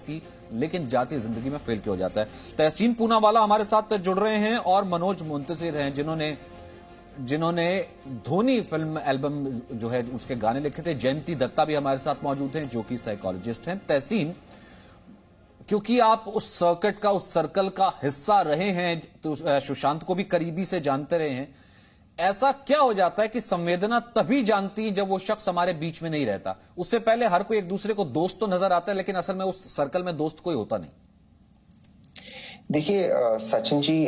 की, लेकिन जाती जिंदगी में फेल क्यों हो जाता है। तहसीन पूनावाला हमारे साथ जुड़ रहे हैं और मनोज मुंतशिर हैं जिन्होंने धोनी फिल्म एल्बम जो है उसके गाने लिखे थे। जयंती दत्ता भी हमारे साथ मौजूद हैं जो कि साइकोलॉजिस्ट हैं। तहसीन, क्योंकि आप उस सर्किट का, उस सर्कल का हिस्सा रहे हैं, तो सुशांत को भी करीबी से जानते रहे हैं, ऐसा क्या हो जाता है कि संवेदना तभी जानती है जब वो शख्स हमारे बीच में नहीं रहता? उससे पहले हर कोई एक दूसरे को दोस्त तो नजर आता है, लेकिन असल में उस सर्कल में दोस्त कोई होता नहीं। देखिए सचिन जी,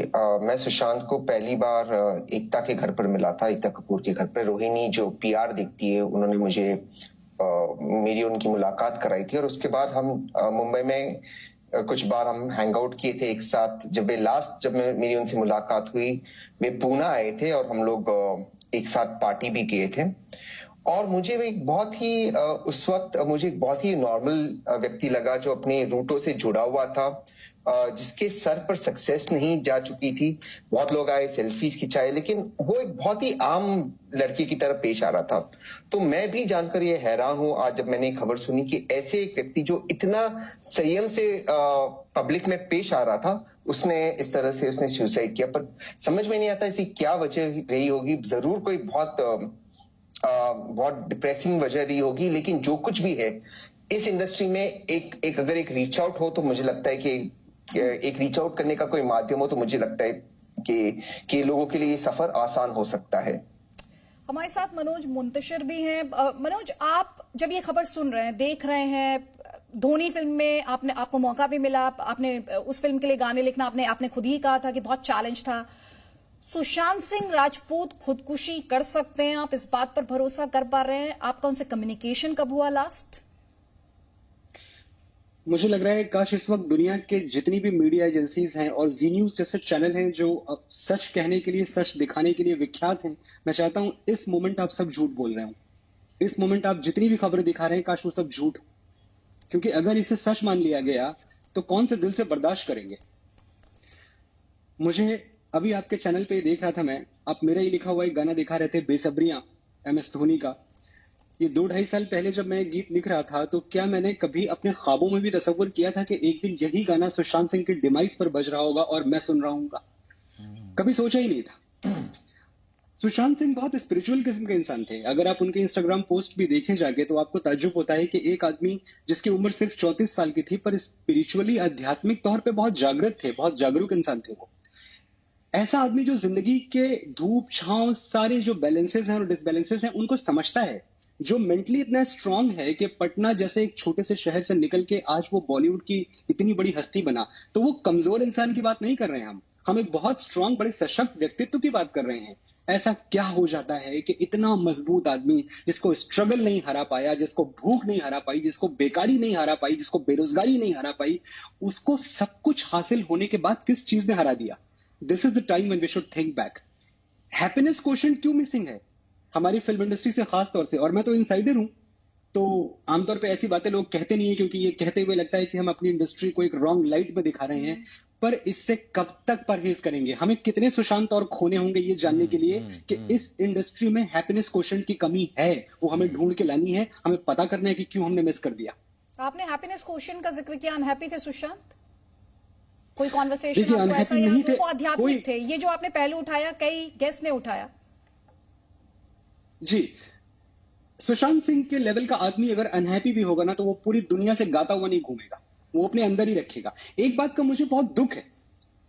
मैं सुशांत को पहली बार एकता के घर पर मिला था, एकता कपूर के घर पर। रोहिणी जो पीआर दिखती है, उन्होंने मुझे मेरी उनकी मुलाकात कराई थी और उसके बाद हम मुंबई में कुछ बार हम हैंग आउट किए थे एक साथ। जब मेरी उनसे मुलाकात हुई, वे पूना आए थे और हम लोग एक साथ पार्टी भी किए थे। और मुझे एक बहुत ही उस वक्त मुझे एक बहुत ही नॉर्मल व्यक्ति लगा जो अपने रूटों से जुड़ा हुआ था, जिसके सर पर सक्सेस नहीं जा चुकी थी। बहुत लोग आए, सेल्फीज खिंचाए, लेकिन वो एक बहुत ही आम लड़की की तरह पेश आ रहा था। तो मैं भी जानकर ये हैरान हूं आज जब मैंने खबर सुनी कि ऐसे एक व्यक्ति जो इतना संयम से पब्लिक में पेश आ रहा था, उसने इस तरह से उसने सुसाइड किया। पर समझ में नहीं आता इसकी क्या वजह रही होगी। जरूर कोई बहुत डिप्रेसिंग वजह रही होगी, लेकिन जो कुछ भी है इस इंडस्ट्री में अगर एक रीच आउट हो, तो मुझे लगता है कि एक रीच आउट करने का कोई माध्यम हो, तो मुझे लगता है कि लोगों के लिए ये सफर आसान हो सकता है। हमारे साथ मनोज मुंतशिर भी हैं। मनोज, आप जब ये खबर सुन रहे हैं, देख रहे हैं, धोनी फिल्म में आपको मौका भी मिला, आपने उस फिल्म के लिए गाने लिखना, आपने खुद ही कहा था कि बहुत चैलेंज था। सुशांत सिंह राजपूत खुदकुशी कर सकते हैं, आप इस बात पर भरोसा कर पा रहे हैं? आपका उनसे कम्युनिकेशन कब हुआ लास्ट? मुझे लग रहा है काश इस वक्त दुनिया के जितनी भी मीडिया एजेंसीज हैं और जी न्यूज जैसे चैनल हैं जो अब सच कहने के लिए, सच दिखाने के लिए विख्यात हैं, मैं चाहता हूं इस मोमेंट आप सब झूठ बोल रहे हो। इस मोमेंट आप जितनी भी खबरें दिखा रहे हैं, काश वो सब झूठ। क्योंकि अगर इसे सच मान लिया गया तो कौन से दिल से बर्दाश्त करेंगे। मुझे अभी आपके चैनल पे देख रहा था मैं, आप मेरा ही लिखा हुआ एक गाना दिखा रहे थे, बेसब्रियां, MS धोनी का। ये 2-2.5 साल पहले जब मैं गीत लिख रहा था, तो क्या मैंने कभी अपने ख्वाबों में भी तसव्वुर किया था कि एक दिन यही गाना सुशांत सिंह की डिमाइस पर बज रहा होगा और मैं सुन रहा हूंगा? कभी सोचा ही नहीं था। सुशांत सिंह बहुत स्पिरिचुअल किस्म के इंसान थे। अगर आप उनके इंस्टाग्राम पोस्ट भी देखें जाके, तो आपको ताज्जुब होता है कि एक आदमी जिसकी उम्र सिर्फ 34 साल की थी, पर स्पिरिचुअली, आध्यात्मिक तौर पे बहुत जागृत थे, बहुत जागरूक इंसान थे वो। ऐसा आदमी जो जिंदगी के धूप छांव सारे जो बैलेंसेस हैं और डिसबैलेंसेस हैं उनको समझता है, जो मेंटली इतना स्ट्रांग है कि पटना जैसे एक छोटे से शहर से निकल के आज वो बॉलीवुड की इतनी बड़ी हस्ती बना। तो वो कमजोर इंसान की बात नहीं कर रहे हैं हम एक बहुत स्ट्रांग, बड़े सशक्त व्यक्तित्व की बात कर रहे हैं। ऐसा क्या हो जाता है कि इतना मजबूत आदमी, जिसको स्ट्रगल नहीं हरा पाया, जिसको भूख नहीं हरा पाई, जिसको बेकारी नहीं हरा पाई, जिसको बेरोजगारी नहीं हरा पाई, उसको सब कुछ हासिल होने के बाद किस चीज ने हरा दिया? This is the time when we should think back. Happiness quotient क्यों मिसिंग है हमारी फिल्म इंडस्ट्री से, खास तौर से? और मैं तो इनसाइडर हूं, तो आमतौर पे ऐसी बातें लोग कहते नहीं है, क्योंकि ये कहते हुए लगता है कि हम अपनी इंडस्ट्री को एक रॉन्ग लाइट में दिखा रहे हैं। पर इससे कब तक परहेज करेंगे? हमें कितने सुशांत और खोने होंगे ये जानने के लिए कि इस इंडस्ट्री में हैप्पीनेस क्वोशेंट की कमी है? वो हमें ढूंढ के लानी है, हमें पता करना है कि क्यों हमने मिस कर दिया। आपने हैप्पीनेस क्वोशेंट का जिक्र किया, अनहैप्पी थे सुशांत? कोई कॉन्वर्सेशन देखिए, आपको ऐसा अनहैप्पी नहीं थे, वो आध्यात्मिक थे? ये जो आपने पहलू उठाया, कई गेस्ट ने उठाया। जी, सुशांत सिंह के लेवल का आदमी अगर अनहैप्पी भी होगा ना, तो वो पूरी दुनिया से गाता हुआ नहीं घूमेगा, वो अपने अंदर ही रखेगा। एक बात का मुझे बहुत दुख है,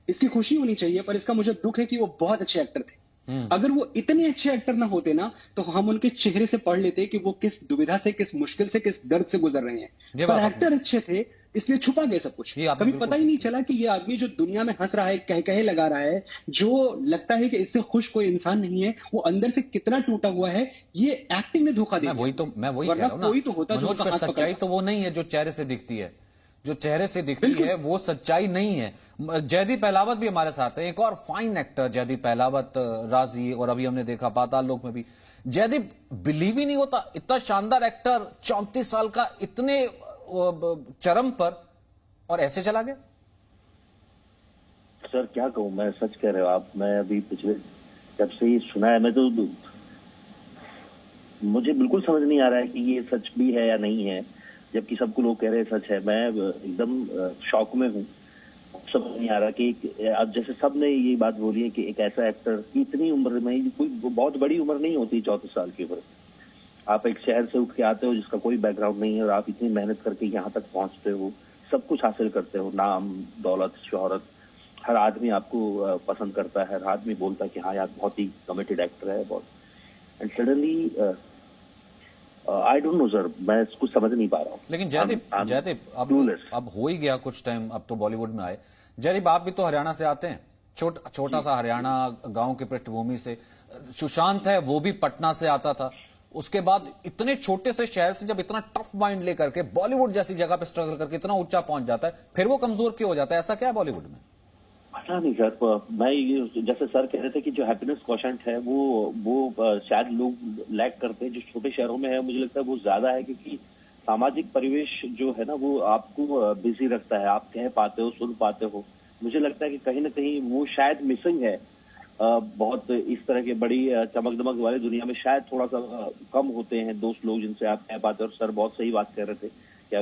इसकी खुशी होनी चाहिए, पर इसका मुझे दुख है कि वो बहुत अच्छे एक्टर थे। अगर वो इतने अच्छे एक्टर ना होते ना, तो हम उनके चेहरे से पढ़ लेते कि वो किस दुविधा से, किस मुश्किल से, किस दर्द से गुजर रहे हैं। पर एक्टर अच्छे थे, इसलिए छुपा गया सब कुछ। कभी पता ही नहीं चला कि ये आदमी जो दुनिया में हंस रहा है, कह कहे लगा रहा है, जो लगता है कि इससे खुश कोई इंसान नहीं है, वो अंदर से कितना टूटा हुआ है। ये एक्टिंग में धोखा दिया। मैं वही कह रहा हूं ना, कोई तो होता जो सच्चाई तो वो नहीं है जो चेहरे से दिखती है। जो चेहरे से दिखती है वो सच्चाई नहीं है। जयदीप पहलावत भी हमारे साथ है, एक और फाइन एक्टर जयदीप पहलावत, राजी, और अभी हमने देखा पाताल लोक में भी। जयदीप, बिलीव ही नहीं होता, इतना शानदार एक्टर 34 साल का, इतने चरम पर, और ऐसे चला गया। सर क्या कहूं, मैं सच कह रहे हो आप। मैं अभी पिछले जब से ही सुना है, मैं तो मुझे बिल्कुल समझ नहीं आ रहा है कि ये सच भी है या नहीं है। जबकि सबको लोग कह रहे हैं सच है। मैं एकदम शॉक में हूँ, समझ नहीं आ रहा कि अब जैसे सब ने ये बात बोली है कि एक ऐसा एक्टर की इतनी उम्र में, कोई बहुत बड़ी उम्र नहीं होती 34 साल की उम्र, आप एक शहर से उठ के आते हो जिसका कोई बैकग्राउंड नहीं है और आप इतनी मेहनत करके यहाँ तक पहुंचते हो, सब कुछ हासिल करते हो, नाम, दौलत, शोहरत, हर आदमी आपको पसंद करता है, हर आदमी बोलता है कि हाँ यार बहुत ही कमिटेड एक्टर है बहुत, and suddenly I don't no sir, मैं कुछ समझ नहीं पा रहा हूँ। लेकिन जयदीप अब हो ही गया कुछ टाइम, अब तो बॉलीवुड में आए। जयदीप आप भी तो हरियाणा से आते हैं, छोटा सा हरियाणा, गांव की पृष्ठभूमि से। सुशांत है वो भी पटना से आता था, उसके बाद इतने छोटे से शहर से जब इतना टफ माइंड लेकर के बॉलीवुड जैसी जगह पे स्ट्रगल करके इतना ऊंचा पहुंच जाता है, फिर वो कमजोर क्यों हो जाता है? ऐसा क्या है बॉलीवुड में? पता नहीं सर, मैं जैसे सर कह रहे थे कि जो हैप्पीनेस क्वोशेंट है वो शायद लोग लैक करते हैं जो छोटे शहरों में है। मुझे लगता है वो ज्यादा है क्योंकि सामाजिक परिवेश जो है ना वो आपको बिजी रखता है, आप कह पाते हो, सुन पाते हो। मुझे लगता है कि कहीं ना कहीं वो शायद मिसिंग है। बहुत इस तरह के बड़ी चमक दमक वाली दुनिया में शायद थोड़ा सा कम होते हैं दोस्त लोग जिनसे आप कह पाते हो। और सर बहुत सही बात कह रहे थे कि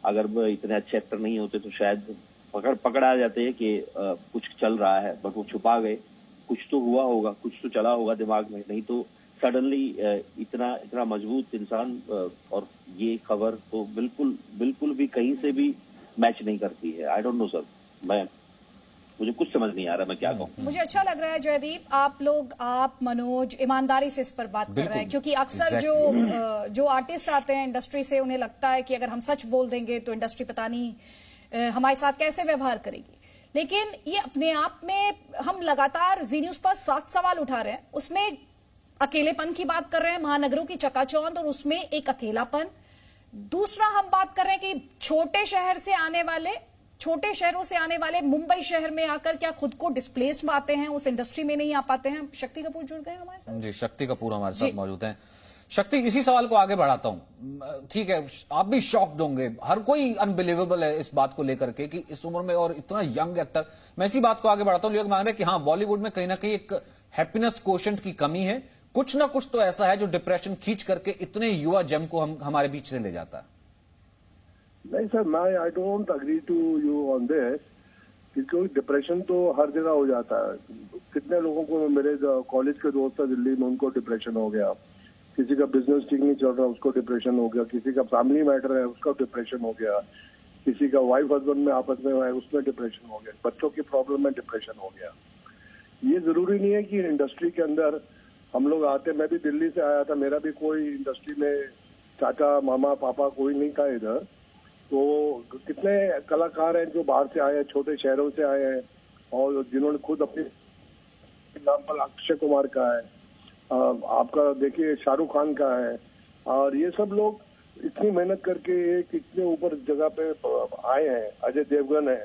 अगर वो इतने अच्छे एक्टर नहीं होते तो शायद पकड़ आ जाते हैं कि कुछ चल रहा है, बट वो छुपा गए। कुछ तो हुआ होगा, कुछ तो चला होगा दिमाग में, नहीं तो सडनली इतना मजबूत इंसान और ये खबर तो बिल्कुल भी कहीं से भी मैच नहीं करती है। आई डोंट नो सर, मुझे कुछ समझ नहीं आ रहा मैं क्या कहूँ। मुझे अच्छा लग रहा है जयदीप, आप मनोज ईमानदारी से इस पर बात कर रहे हैं, क्योंकि अक्सर जो आर्टिस्ट आते हैं इंडस्ट्री से, उन्हें लगता है कि अगर हम सच बोल देंगे तो इंडस्ट्री पता नहीं हमारे साथ कैसे व्यवहार करेगी। लेकिन ये अपने आप में, हम लगातार जी न्यूज पर 7 सवाल उठा रहे हैं, उसमें अकेलेपन की बात कर रहे हैं, महानगरों की चकाचौंध और उसमें एक अकेलापन। दूसरा हम बात कर रहे हैं कि छोटे शहरों से आने वाले मुंबई शहर में आकर क्या खुद को डिस्प्लेस पाते हैं, उस इंडस्ट्री में नहीं आ पाते हैं। शक्ति कपूर जुड़ गए हमारे साथ। जी, शक्ति कपूर हमारे साथ मौजूद हैं। शक्ति, इसी सवाल को आगे बढ़ाता हूं। ठीक है, आप भी शॉक्ड होंगे, हर कोई अनबिलीवेबल है इस बात को लेकर के कि इस उम्र में और इतना यंग एक्टर। मैं इसी बात को आगे बढ़ाता हूं। लोग मांग रहे हैं कि हाँ, बॉलीवुड में कहीं ना कहीं एक हैप्पीनेस कोशेंट की कमी है, कुछ ना कुछ तो ऐसा है जो डिप्रेशन खींच करके इतने युवा जेम को हमारे बीच से ले जाता है। नहीं sir, I don't agree to you on this, क्योंकि डिप्रेशन तो हर जगह हो जाता है। कितने लोगों को, मेरे कॉलेज के दोस्त है दिल्ली में, उनको डिप्रेशन हो गया। किसी का बिजनेस ठीक नहीं चल रहा, उसको डिप्रेशन हो गया। किसी का फैमिली मैटर है, उसका डिप्रेशन हो गया। किसी का वाइफ हस्बैंड में आपस में है, उसमें डिप्रेशन हो गया। बच्चों की प्रॉब्लम में डिप्रेशन हो गया। ये जरूरी नहीं है कि इंडस्ट्री के अंदर हम लोग आते, मैं भी दिल्ली से आया था, मेरा भी कोई इंडस्ट्री में चाचा मामा पापा कोई नहीं था इधर। तो कितने कलाकार हैं जो बाहर से आए हैं, छोटे शहरों से आए हैं, और जिन्होंने खुद अपने एग्जाम्पल अक्षय कुमार का है, आपका देखिए शाहरुख खान का है, और ये सब लोग इतनी मेहनत करके एक इतने ऊपर जगह पे आए हैं। अजय देवगन है।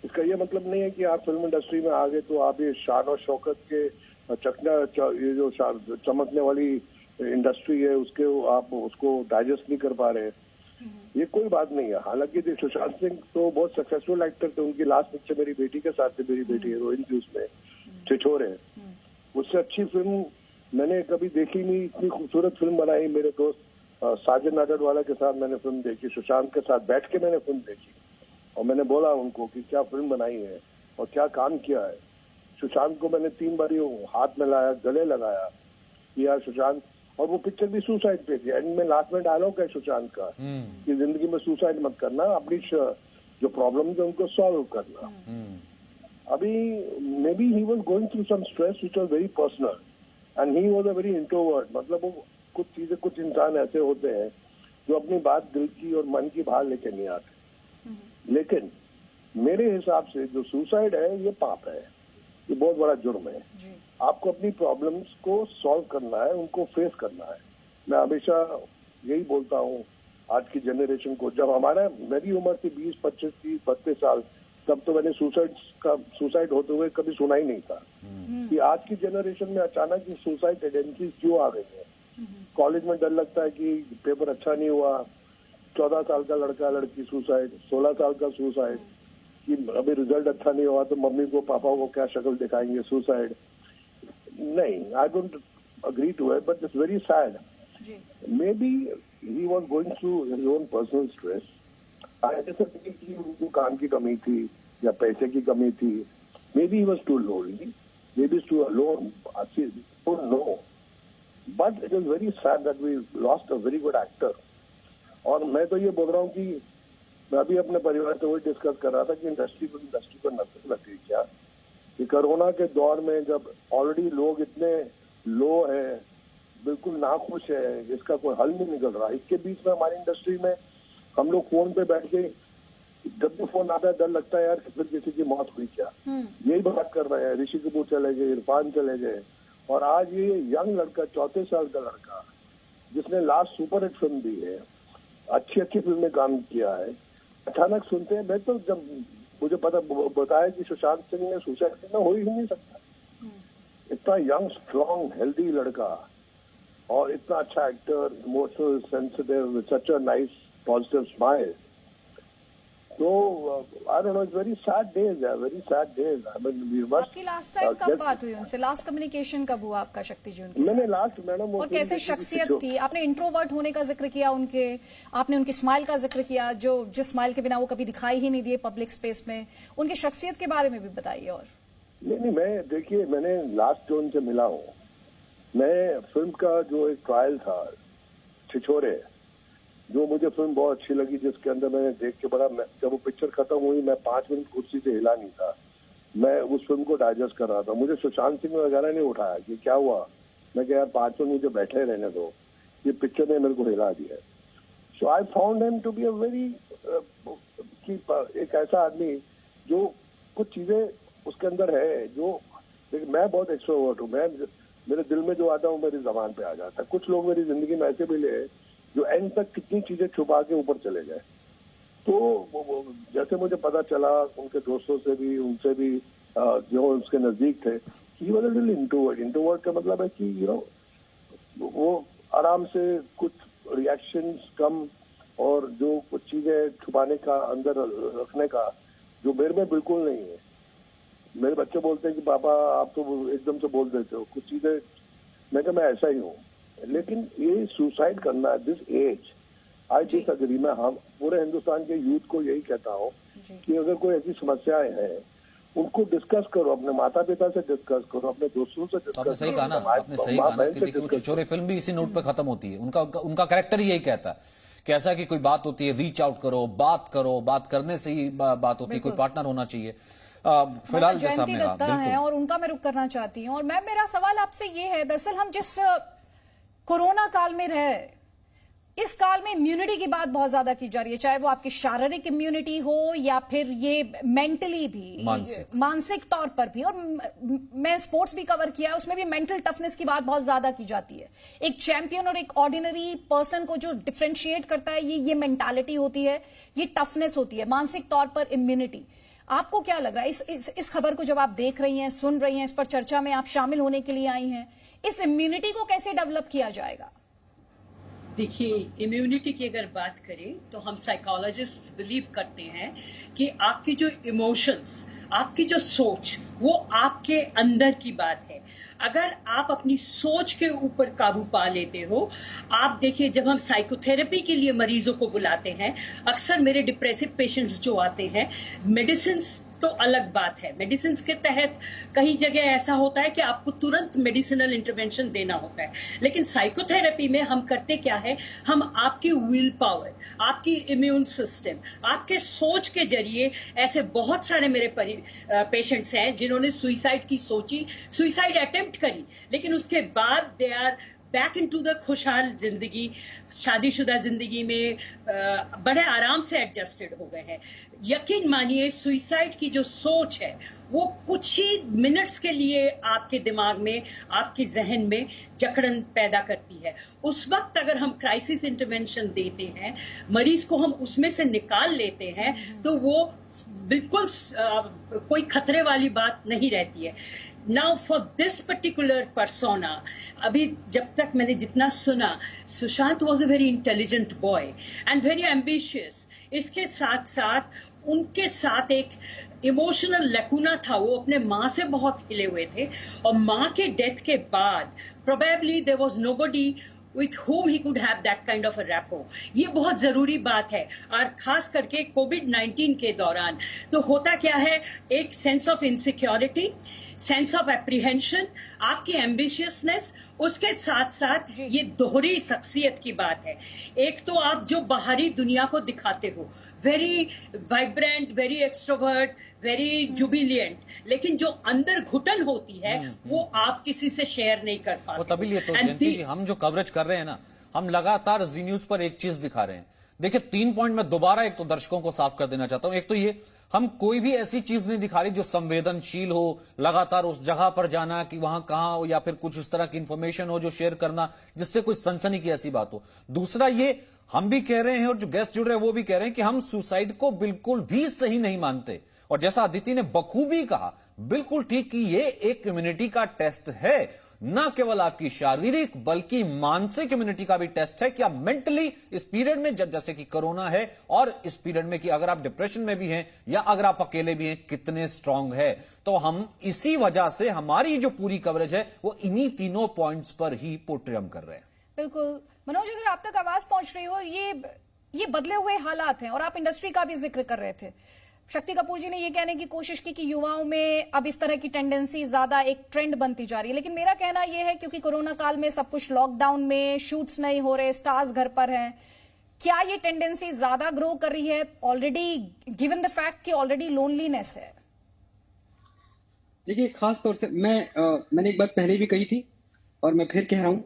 इसका ये मतलब नहीं है कि आप फिल्म इंडस्ट्री में आ गए तो आप ये शान और शौकत के ये जो चमकने वाली इंडस्ट्री है उसके आप उसको डाइजेस्ट नहीं कर पा रहे। ये कोई बात नहीं है। हालांकि सुशांत सिंह तो बहुत सक्सेसफुल एक्टर थे। उनकी लास्ट पिक्चर मेरी बेटी के साथ थी, मेरी बेटी हीरोइन थी उसमें, छिछोरे। उससे अच्छी फिल्म मैंने कभी देखी नहीं। इतनी खूबसूरत फिल्म बनाई। मेरे दोस्त साजन नाडरवाला के साथ मैंने फिल्म देखी, सुशांत के साथ बैठ के मैंने फिल्म देखी, और मैंने बोला उनको कि क्या फिल्म बनाई है और क्या काम किया है। सुशांत को मैंने 3 बार हाथ में लाया, गले लगाया कि यार सुशांत, और वो पिक्चर भी सुसाइड पे थी। एंड में लास्ट में डायलॉग है सुशांत का कि जिंदगी में सुसाइड मत करना, अपनी जो प्रॉब्लम्स है उनको सॉल्व करना। अभी maybe he was going through some stress which was very personal, and he was a very introvert. मतलब वो कुछ इंसान ऐसे होते हैं जो अपनी बात दिल की और मन की बाहर लेके नहीं आते। लेकिन मेरे हिसाब से जो सुसाइड है ये पाप है, ये बहुत बड़ा जुर्म है। आपको अपनी प्रॉब्लम्स को सॉल्व करना है, उनको फेस करना है। मैं हमेशा यही बोलता हूँ आज की जनरेशन को, जब मेरी उम्र थी 20, 25, 30, 32 साल, तब तो मैंने सुसाइड होते हुए कभी सुना ही नहीं था। कि आज की जनरेशन में अचानक ही सुसाइड टेंडेंसीज क्यों आ गई है। कॉलेज में डर लगता है कि पेपर अच्छा नहीं हुआ, 14 साल का लड़का लड़की सुसाइड, 16 साल का सुसाइड, कि अभी रिजल्ट अच्छा नहीं हुआ तो मम्मी को पापा को क्या शक्ल दिखाएंगे, सुसाइड। नहीं, I don't agree to it, but it's very sad maybe he was going through his own personal stress. ऐसा नहीं कि उनको काम की कमी थी या पैसे की कमी थी। Maybe he was too lonely, maybe too alone, I don't know, but it is very sad that we lost a very good actor. और मैं तो ये बोल रहा हूँ कि मैं अभी अपने परिवार से वही डिस्कस कर रहा था कि इंडस्ट्री को नजर लगे क्या, कि कोरोना के दौर में जब ऑलरेडी लोग इतने लो हैं, बिल्कुल नाखुश है, इसका कोई हल नहीं निकल रहा। इसके बीच में हमारी इंडस्ट्री में हम लोग फोन पे बैठ के जब भी फोन आता है डर लगता है यार फिर किसी की मौत हुई क्या, यही बात कर रहे हैं। ऋषि कपूर चले गए, इरफान चले गए, और आज ये यंग लड़का 34 साल का लड़का जिसने लास्ट सुपर हिट फिल्म दी है, अच्छी फिल्म में काम किया है, अचानक सुनते हैं। मैं तो जब मुझे बताया कि सुशांत सिंह ने सुसाइड किया, हो ही नहीं सकता। इतना यंग स्ट्रॉन्ग हेल्दी लड़का और इतना अच्छा actor, emotional, sensitive, such a nice positive smile. So I don't know, it's very sad days, very sad days. I mean, we must. आपकी लास्ट टाइम कब बात हुई उनसे? लास्ट कम्युनिकेशन कब हुआ आपका शक्ति जी उनके? मैंने लास्ट मैडम, और कैसे शख्सियत थी? आपने इंट्रोवर्ट होने का जिक्र किया उनके, आपने उनकी स्माइल का जिक्र किया, जो जिस स्माइल के बिना वो कभी दिखाई ही नहीं दिए पब्लिक स्पेस में। उनकी शख्सियत के बारे में भी बताइए। और नहीं, मैं देखिए, मैंने लास्ट जो उनसे मिला हूँ, मैं फिल्म का जो एक ट्रायल था छिछोरे, जो मुझे फिल्म बहुत अच्छी लगी, जिसके अंदर मैंने देख के बड़ा, जब वो पिक्चर खत्म हुई मैं 5 मिनट कुर्सी से हिला नहीं था। मैं उस फिल्म को डाइजेस्ट कर रहा था। मुझे सुशांत सिंह वगैरह ने उठाया कि क्या हुआ, मैं कहा यार 5 मिनट मुझे बैठे रहने दो, ये पिक्चर ने मेरे को हिला दिया। So I found him to be a very, एक ऐसा आदमी जो कुछ चीजें उसके अंदर है जो, मैं बहुत एक्सट्रोवर्ट हूँ, मैं मेरे दिल में जो आता है वो मेरी जबान पे आ जाता है। कुछ लोग मेरी जिंदगी में ऐसे मिले जो एंड तक कितनी चीजें छुपा के ऊपर चले गए। तो जैसे मुझे पता चला उनके दोस्तों से भी, उनसे भी जो उसके नजदीक थे, ही was a little introvert. Introvert का मतलब है कि वो आराम से कुछ रिएक्शंस कम, और जो कुछ चीजें छुपाने का, अंदर रखने का, जो मेरे में बिल्कुल नहीं है। मेरे बच्चे बोलते हैं कि पापा आप तो एकदम से बोल देते हो कुछ चीजें, मैं कहा मैं ऐसा ही हूँ। लेकिन ये सुसाइड करना दिस एज, आई डिसएग्री। मैं पूरे हिंदुस्तान के यूथ को यही कहता हूँ कि अगर कोई ऐसी समस्याएं हैं उनको डिस्कस करो, अपने माता पिता से डिस्कस करो, अपने दोस्तों से डिस्कस करो। आपने सही कहा ना, आपने सही कहा ना कि देखिए वो छिछोरे फिल्म भी इसी नोट पे खत्म होती है। उनका कैरेक्टर ही यही कहता है कि ऐसा कि कोई बात होती है रीच आउट करो, बात करने से ही बात होती है, कोई पार्टनर होना चाहिए। फिलहाल जैसा हमने कहा है, और उनका मैं रुख करना चाहती हूँ। और मैम मेरा सवाल आपसे ये है, दरअसल हम जिस कोरोना काल में रहे, इस काल में इम्यूनिटी की बात बहुत ज्यादा की जा रही है, चाहे वो आपकी शारीरिक इम्यूनिटी हो या फिर ये मेंटली भी, मानसिक तौर पर भी। और मैं स्पोर्ट्स भी कवर किया है, उसमें भी मेंटल टफनेस की बात बहुत ज्यादा की जाती है। एक चैंपियन और एक ऑर्डिनरी पर्सन को जो डिफरेंशिएट करता है ये मेंटालिटी होती है, ये टफनेस होती है, मानसिक तौर पर इम्यूनिटी। आपको क्या लग रहा है इस खबर को जब आप देख रही हैं, सुन रही हैं, इस पर चर्चा में आप शामिल होने के लिए आई हैं, इस इम्यूनिटी को कैसे डेवलप किया जाएगा? देखिए, इम्यूनिटी की अगर बात करें तो हम साइकोलॉजिस्ट बिलीव करते हैं कि आपकी जो इमोशंस, आपकी जो सोच, वो आपके अंदर की बात है। अगर आप अपनी सोच के ऊपर काबू पा लेते हो, आप देखिए जब हम साइकोथेरेपी के लिए मरीजों को बुलाते हैं, अक्सर मेरे डिप्रेसिव पेशेंट्स जो आते हैं, मेडिसिन तो अलग बात है, मेडिसिन के तहत कई जगह ऐसा होता है कि आपको तुरंत मेडिसिनल इंटरवेंशन देना होता है, लेकिन साइकोथेरेपी में हम करते क्या है, हम आपकी विल पावर, आपकी इम्यून सिस्टम, आपके सोच के जरिए, ऐसे बहुत सारे मेरे पेशेंट्स हैं जिन्होंने सुइसाइड की सोची, सुइसाइड अटेम्प्ट करी, लेकिन उसके बाद they are back into the खुशहाल जिंदगी, शादीशुदा जिंदगी में बड़े आराम से एडजस्टेड हो गए हैं। यकीन मानिए, सुइसाइड की जो सोच है वो कुछ ही मिनट्स के लिए आपके दिमाग में, आपके जहन में जकड़न पैदा करती है। उस वक्त अगर हम क्राइसिस इंटरवेंशन देते हैं, मरीज को हम उसमें से निकाल लेते हैं, तो वो बिल्कुल कोई खतरे वाली बात नहीं रहती है। Now for this particular persona, अभी जब तक मैंने जितना सुना, Sushant was a very intelligent boy and very ambitious. इसके साथ साथ उनके साथ एक इमोशनल लैकुना था, वो अपने माँ से बहुत हिले हुए थे, और माँ के डेथ के बाद probably there was nobody with whom he could have that kind of a rapport. ये बहुत जरूरी बात है, और खास करके कोविड-19 के दौरान तो होता क्या है, एक sense of insecurity, sense of apprehension, आपकी एम्बिशियसनेस, उसके साथ साथ ये दोहरी शख्सियत की बात है। एक तो आप जो बाहरी दुनिया को दिखाते हो, very vibrant, very extrovert, very Jubilant, लेकिन जो अंदर घुटन होती है वो आप किसी से शेयर नहीं कर पाते। तभी लिए तो जयंती जी, हम जो कवरेज कर रहे हैं ना, हम लगातार जी न्यूज पर एक चीज दिखा रहे हैं। देखिए 3 पॉइंट में दोबारा एक तो दर्शकों को साफ कर देना चाहता हूं। एक तो ये, हम कोई भी ऐसी चीज नहीं दिखा रही जो संवेदनशील हो, लगातार उस जगह पर जाना कि वहां कहां हो, या फिर कुछ इस तरह की इंफॉर्मेशन हो जो शेयर करना जिससे कोई सनसनी की ऐसी बात हो। दूसरा ये, हम भी कह रहे हैं और जो गेस्ट जुड़ रहे हैं वो भी कह रहे हैं कि हम सुसाइड को बिल्कुल भी सही नहीं मानते, और जैसा अदिति ने बखूबी कहा, बिल्कुल ठीक, कि ये एक इम्यूनिटी का टेस्ट है, न केवल आपकी शारीरिक बल्कि मानसिक इम्यूनिटी का भी टेस्ट है कि आप मेंटली इस पीरियड में, जब जैसे कि कोरोना है और इस पीरियड में कि अगर आप डिप्रेशन में भी हैं या अगर आप अकेले भी हैं, कितने स्ट्रांग है। तो हम इसी वजह से हमारी जो पूरी कवरेज है वो इन्हीं तीनों पॉइंट्स पर ही पोर्ट्रे कर रहे हैं। बिल्कुल मनोज, अगर आप तक आवाज पहुंच रही हो, ये बदले हुए हालात हैं, और आप इंडस्ट्री का भी जिक्र कर रहे थे। शक्ति कपूर जी ने यह कहने की कोशिश की कि युवाओं में अब इस तरह की टेंडेंसी ज्यादा एक ट्रेंड बनती जा रही है, लेकिन मेरा कहना यह है क्योंकि कोरोना काल में सब कुछ लॉकडाउन में, शूट्स नहीं हो रहे, स्टार्स घर पर हैं, क्या ये टेंडेंसी ज्यादा ग्रो कर रही है ऑलरेडी, गिवन द फैक्ट कि ऑलरेडी लोनलीनेस है? देखिए, खास तौर से मैंने एक बात पहले भी कही थी और मैं फिर कह रहा हूं,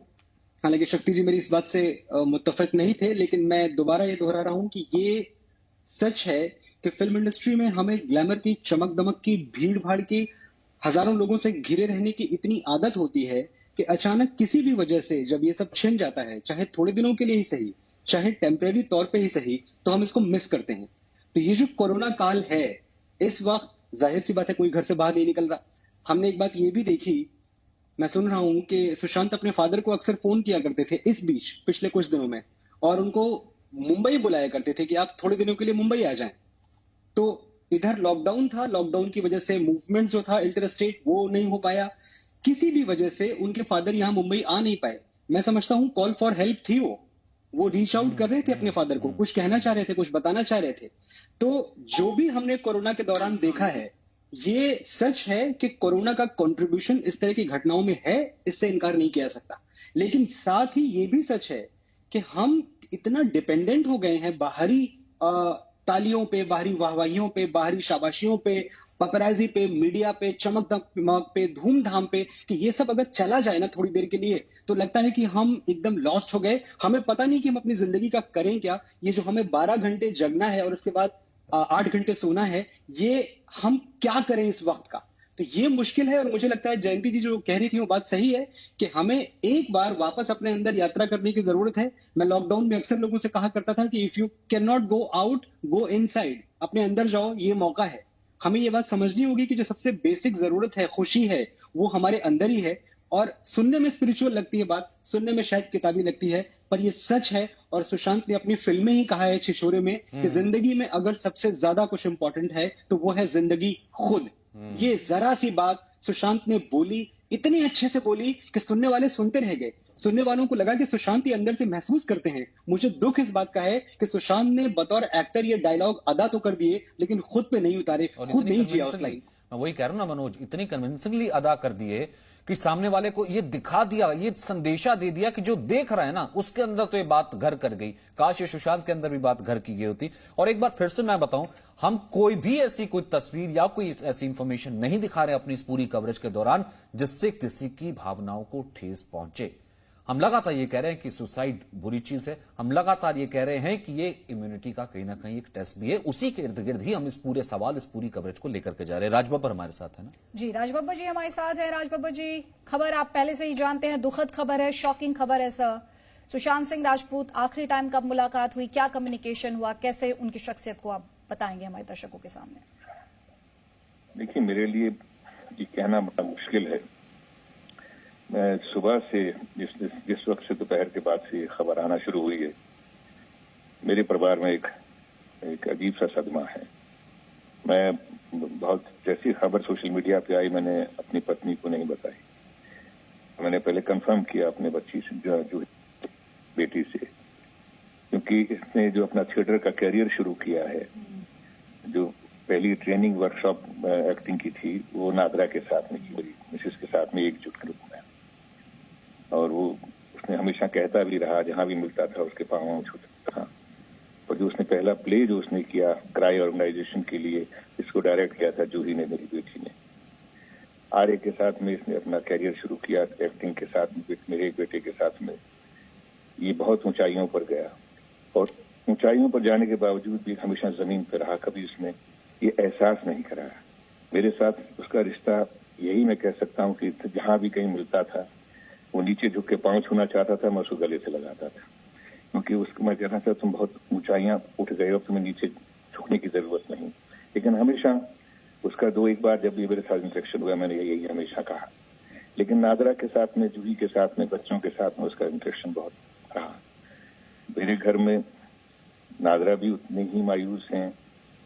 हालांकि शक्ति जी मेरी इस बात से मुत्तफिक नहीं थे, लेकिन मैं दोबारा ये दोहरा रहा हूं कि ये सच है कि फिल्म इंडस्ट्री में हमें ग्लैमर की, चमक दमक की, भीड़ भाड़ की, हजारों लोगों से घिरे रहने की इतनी आदत होती है कि अचानक किसी भी वजह से जब ये सब छिन जाता है, चाहे थोड़े दिनों के लिए ही सही, चाहे टेम्परेरी तौर पे ही सही, तो हम इसको मिस करते हैं। तो ये जो कोरोना काल है, इस वक्त जाहिर सी बात है कोई घर से बाहर नहीं निकल रहा। हमने एक बात ये भी देखी, मैं सुन रहा हूं कि सुशांत अपने फादर को अक्सर फोन किया करते थे इस बीच, पिछले कुछ दिनों में, और उनको मुंबई बुलाया करते थे कि आप थोड़े दिनों के लिए मुंबई आ जाएं। तो इधर लॉकडाउन था, लॉकडाउन की वजह से मूवमेंट जो था इंटर स्टेट वो नहीं हो पाया, किसी भी वजह से उनके फादर यहां मुंबई आ नहीं पाए। मैं समझता हूं कॉल फॉर हेल्प थी, वो रीच आउट कर रहे थे अपने फादर को, कुछ कहना चाह रहे थे, कुछ बताना चाह रहे थे। तो जो भी हमने कोरोना के दौरान देखा है, ये सच है कि कोरोना का कंट्रीब्यूशन इस तरह की घटनाओं में है, इससे इनकार नहीं किया जा सकता। लेकिन साथ ही ये भी सच है कि हम इतना डिपेंडेंट हो गए हैं बाहरी तालियों पे, बाहरी वाहवाहियों पे, बाहरी शाबाशियों पे, पपराजी पे, मीडिया पे, चमक दमक पे, धूमधाम पे, कि ये सब अगर चला जाए ना थोड़ी देर के लिए, तो लगता है कि हम एकदम लॉस्ट हो गए। हमें पता नहीं कि हम अपनी जिंदगी का करें क्या। ये जो हमें 12 घंटे जगना है और उसके बाद 8 घंटे सोना है, ये हम क्या करें इस वक्त का। तो ये मुश्किल है, और मुझे लगता है जयंती जी जो कह रही थी वो बात सही है कि हमें एक बार वापस अपने अंदर यात्रा करने की जरूरत है। मैं लॉकडाउन में अक्सर लोगों से कहा करता था कि if you can not go out, go inside, अपने अंदर जाओ, ये मौका है। हमें ये बात समझनी होगी कि जो सबसे बेसिक जरूरत है, खुशी है, वो हमारे अंदर ही है। और सुनने में स्पिरिचुअल लगती है बात, सुनने में शायद किताबी लगती है, पर ये सच है। और सुशांत ने अपनी फिल्म में ही कहा है, छिछोरे में, कि जिंदगी में अगर सबसे ज्यादा कुछ इंपॉर्टेंट है तो वो है जिंदगी खुद। ये जरा सी बात सुशांत ने बोली, इतनी अच्छे से बोली कि सुनने वाले सुनते रह गए। सुनने वालों को लगा कि सुशांत ये अंदर से महसूस करते हैं। मुझे दुख इस बात का है कि सुशांत ने बतौर एक्टर ये डायलॉग अदा तो कर दिए, लेकिन खुद पे नहीं उतारे, खुद नहीं जिया उस लाइन। मैं वही कह रहा हूं ना मनोज, इतनी कन्विंसिंगली अदा कर दिए कि सामने वाले को ये दिखा दिया, ये संदेशा दे दिया कि जो देख रहा है ना उसके अंदर तो ये बात घर कर गई। काश ये सुशांत के अंदर भी बात घर की गई होती। और एक बार फिर से मैं बताऊं, हम कोई भी ऐसी कोई तस्वीर या कोई ऐसी इंफॉर्मेशन नहीं दिखा रहे अपनी इस पूरी कवरेज के दौरान जिससे किसी की भावनाओं को ठेस पहुंचे। हम लगातार ये कह रहे हैं कि सुसाइड बुरी चीज है, हम लगातार ये कह रहे हैं कि ये इम्यूनिटी का कहीं ना कहीं एक टेस्ट भी है। उसी के इर्द गिर्द ही हम इस पूरे सवाल, इस पूरी कवरेज को लेकर के जा रहे हैं। राजबब्बर हमारे साथ है ना जी, राजबब्बर जी हमारे साथ है। राजबब्बर जी, खबर आप पहले से ही जानते हैं, दुखद खबर है, शॉकिंग खबर है सर। सुशांत सिंह राजपूत, आखिरी टाइम कब मुलाकात हुई, क्या कम्युनिकेशन हुआ, कैसे उनकी शख्सियत को आप बताएंगे हमारे दर्शकों के सामने? देखिए, मेरे लिए ये कहना बड़ा मुश्किल है। मैं सुबह से जिस वक्त से दोपहर के बाद से खबर आना शुरू हुई है, मेरे परिवार में एक अजीब सा सदमा है। मैं बहुत, जैसी खबर सोशल मीडिया पे आई, मैंने अपनी पत्नी को नहीं बताई। मैंने पहले कंफर्म किया अपने बच्ची से, जो बेटी से, क्योंकि इसने जो अपना थिएटर का करियर शुरू किया है, जो पहली ट्रेनिंग वर्कशॉप एक्टिंग की थी वो नादरा के साथ में की, मेरी मिसेस के साथ में एकजुट के रूप में। और वो उसने हमेशा कहता भी रहा, जहां भी मिलता था उसके पाँव छूता था। और जो उसने पहला प्ले जो उसने किया क्राई ऑर्गेनाइजेशन के लिए, इसको डायरेक्ट किया था जूही ने, मेरी बेटी ने। आर्य के साथ में इसने अपना कैरियर शुरू किया एक्टिंग के साथ में, मेरे एक बेटे के साथ में। ये बहुत ऊंचाइयों पर गया और ऊंचाइयों पर जाने के बावजूद भी हमेशा जमीन पर रहा, कभी उसने ये एहसास नहीं कराया। मेरे साथ उसका रिश्ता यही मैं कह सकता हूँ कि जहां भी कहीं मिलता था वो नीचे झुक के पाँव छूना चाहता था, मैं उसको गले से लगाता था, क्योंकि उसको मैं कहना था तुम बहुत ऊंचाइयां उठ गए हो, तुम्हें नीचे झुकने की जरूरत नहीं। लेकिन हमेशा उसका एक बार जब भी मेरे साथ इंटरेक्शन हुआ मैंने यही हमेशा कहा। लेकिन नादरा के साथ में, जूही के साथ में, बच्चों के साथ में उसका इंटरेक्शन बहुत रहा। मेरे घर में नादरा भी उतनी ही मायूस हैं,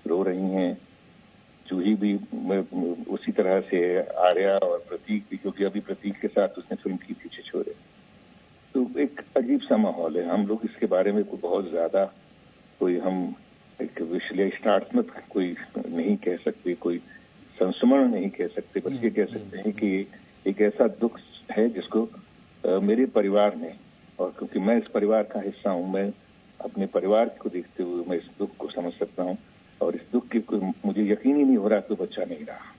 रो रही हैं, जूही भी उसी तरह से, आर्या और प्रतीक भी, क्योंकि अभी प्रतीक के साथ उसने फिल्म की थी छिछोरे। तो एक अजीब सा माहौल है। हम लोग इसके बारे में कोई बहुत ज्यादा कोई हम एक विश्लेषणात्मक कोई नहीं कह सकते, कोई संस्मरण नहीं कह सकते, बस ये कह सकते हैं कि एक ऐसा दुख है जिसको मेरे परिवार ने, और क्योंकि मैं इस परिवार का हिस्सा हूं, मैं अपने परिवार को देखते हुए मैं इस दुख को समझ सकता हूं। और इस दुख की मुझे यकीन ही नहीं हो रहा कि बच्चा नहीं रहा।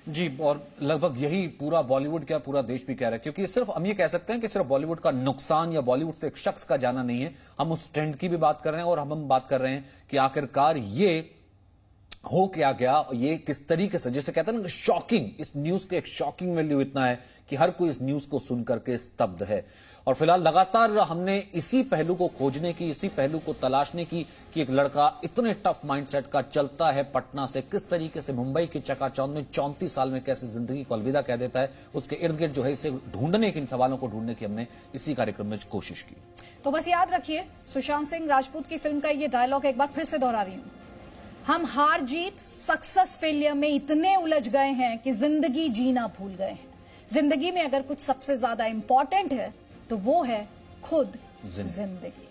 जी, और लगभग यही पूरा बॉलीवुड क्या पूरा देश भी कह रहा है, क्योंकि सिर्फ हम ये कह सकते हैं कि सिर्फ बॉलीवुड का नुकसान या बॉलीवुड से एक शख्स का जाना नहीं है, हम उस ट्रेंड की भी बात कर रहे हैं और हम बात कर रहे हैं कि आखिरकार ये हो क्या गया, ये किस तरीके से, जैसे कहते हैं ना शॉकिंग, इस न्यूज के एक शॉकिंग वैल्यू इतना है कि हर कोई इस न्यूज को सुनकर के स्तब्ध है। और फिलहाल लगातार हमने इसी पहलू को खोजने की, इसी पहलू को तलाशने की कि एक लड़का इतने टफ माइंडसेट का चलता है पटना से, किस तरीके से मुंबई की चकाचौंध में 34 साल में कैसे जिंदगी को अलविदा कह देता है, उसके इर्द गिर्द जो है इसे ढूंढने की, इन सवालों को ढूंढने की हमने इसी कार्यक्रम में कोशिश की। तो बस याद रखिए, सुशांत सिंह राजपूत की फिल्म का ये डायलॉग एक बार फिर से दोहरा रही हूं, हम हार जीत, सक्सेस फेलियर में इतने उलझ गए हैं कि जिंदगी जीना भूल गए हैं। जिंदगी में अगर कुछ सबसे ज्यादा इंपॉर्टेंट है तो वो है खुद जिंदगी।